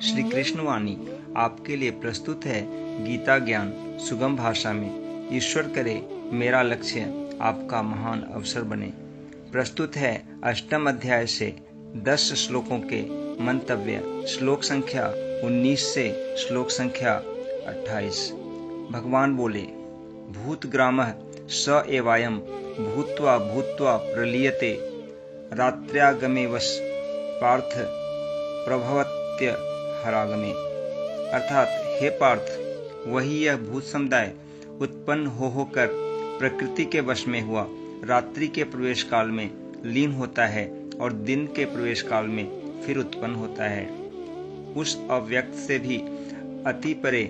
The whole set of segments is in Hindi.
श्री कृष्ण वाणी आपके लिए प्रस्तुत है गीता ज्ञान सुगम भाषा में। ईश्वर करे मेरा लक्ष्य आपका महान अवसर बने। प्रस्तुत है अष्टम अध्याय से 10 श्लोकों के मंतव्य, श्लोक संख्या 19 से श्लोक संख्या 28। भगवान बोले, भूतग्रामः स एवायं भूत्वा भूत्वा प्रलीयते रात्र्यागमे वश पार्थ प्रभवत्य हरागमे। अर्थात हे पार्थ, वही यह भूत समुदाय उत्पन्न हो होकर प्रकृति के वश में हुआ रात्रि के प्रवेश काल में लीन होता है और दिन के प्रवेश काल में फिर उत्पन्न होता है। उस अव्यक्त से भी अति परे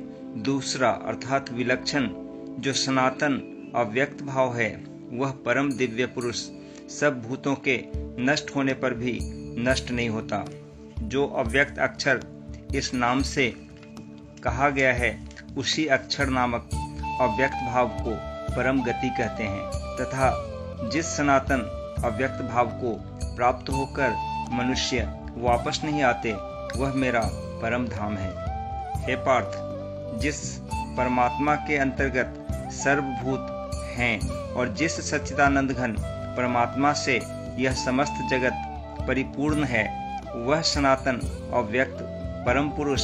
दूसरा अर्थात विलक्षण जो सनातन अव्यक्त भाव है, वह परम दिव्य पुरुष सब भूतों के नष्ट होने पर भी नष्ट नहीं होता। जो अव्यक्त अक्षर इस नाम से कहा गया है, उसी अक्षर नामक अव्यक्त भाव को परम गति कहते हैं तथा जिस सनातन अव्यक्त भाव को प्राप्त होकर मनुष्य वापस नहीं आते, वह मेरा परम धाम है। हे पार्थ, जिस परमात्मा के अंतर्गत सर्वभूत हैं और जिस सच्चिदानंद घन परमात्मा से यह समस्त जगत परिपूर्ण है, वह सनातन अव्यक्त परम पुरुष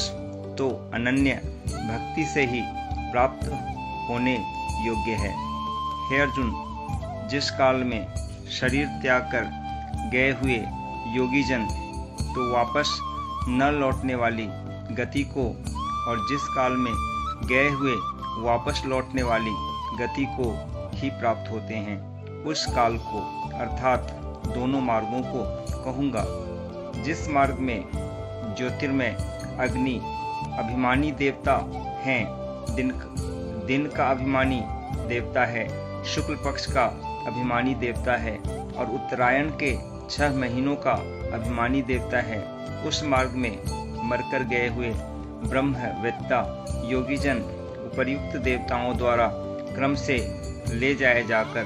तो अनन्य भक्ति से ही प्राप्त होने योग्य है। हे अर्जुन, जिस काल में शरीर त्याग कर गए हुए योगी जन तो वापस न लौटने वाली गति को और जिस काल में गए हुए वापस लौटने वाली गति को ही प्राप्त होते हैं, उस काल को अर्थात दोनों मार्गों को कहूँगा। जिस मार्ग में ज्योतिर्मय अग्नि अभिमानी देवता हैं, दिन का अभिमानी देवता है, शुक्ल पक्ष का अभिमानी देवता है और उत्तरायण के 6 महीनों का अभिमानी देवता है, उस मार्ग में मरकर गए हुए ब्रह्मवेत्ता योगीजन उपर्युक्त देवताओं द्वारा क्रम से ले जाए जाकर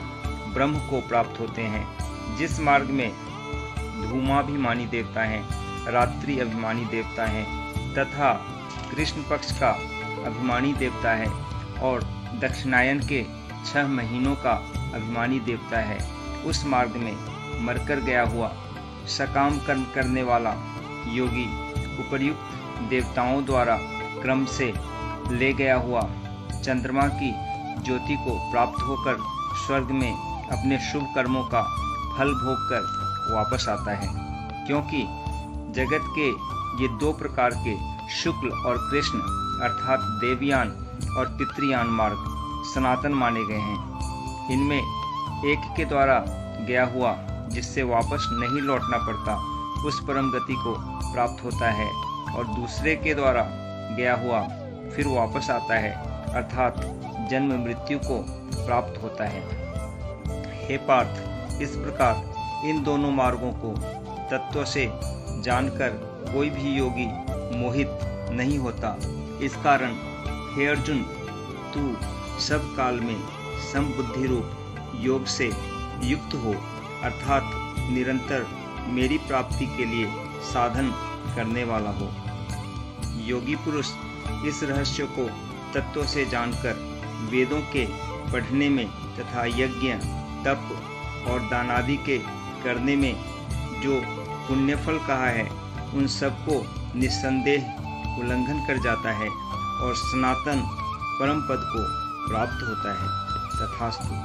ब्रह्म को प्राप्त होते हैं। जिस मार्ग में धूमाभिमानी देवता हैं, रात्रि अभिमानी देवता हैं तथा कृष्ण पक्ष का अभिमानी देवता है और दक्षिणायन के 6 महीनों का अभिमानी देवता है, उस मार्ग में मरकर गया हुआ सकाम कर्म करने वाला योगी उपर्युक्त देवताओं द्वारा क्रम से ले गया हुआ चंद्रमा की ज्योति को प्राप्त होकर स्वर्ग में अपने शुभ कर्मों का फल भोग कर वापस आता है। क्योंकि जगत के ये 2 प्रकार के शुक्ल और कृष्ण अर्थात देवयान और पितृयान मार्ग सनातन माने गए हैं। इनमें एक के द्वारा गया हुआ जिससे वापस नहीं लौटना पड़ता, उस परम गति को प्राप्त होता है और दूसरे के द्वारा गया हुआ फिर वापस आता है अर्थात जन्म मृत्यु को प्राप्त होता है। हे पार्थ, इस प्रकार इन दोनों मार्गों को तत्व से जानकर कोई भी योगी मोहित नहीं होता। इस कारण हे अर्जुन, तू सब काल में समबुद्धि रूप योग से युक्त हो अर्थात निरंतर मेरी प्राप्ति के लिए साधन करने वाला हो। योगी पुरुष इस रहस्य को तत्व से जानकर वेदों के पढ़ने में तथा यज्ञ, तप और दानादि के करने में जो पुण्यफल कहा है, उन सबको निस्संदेह उल्लंघन कर जाता है और सनातन परम पद को प्राप्त होता है। तथास्तु।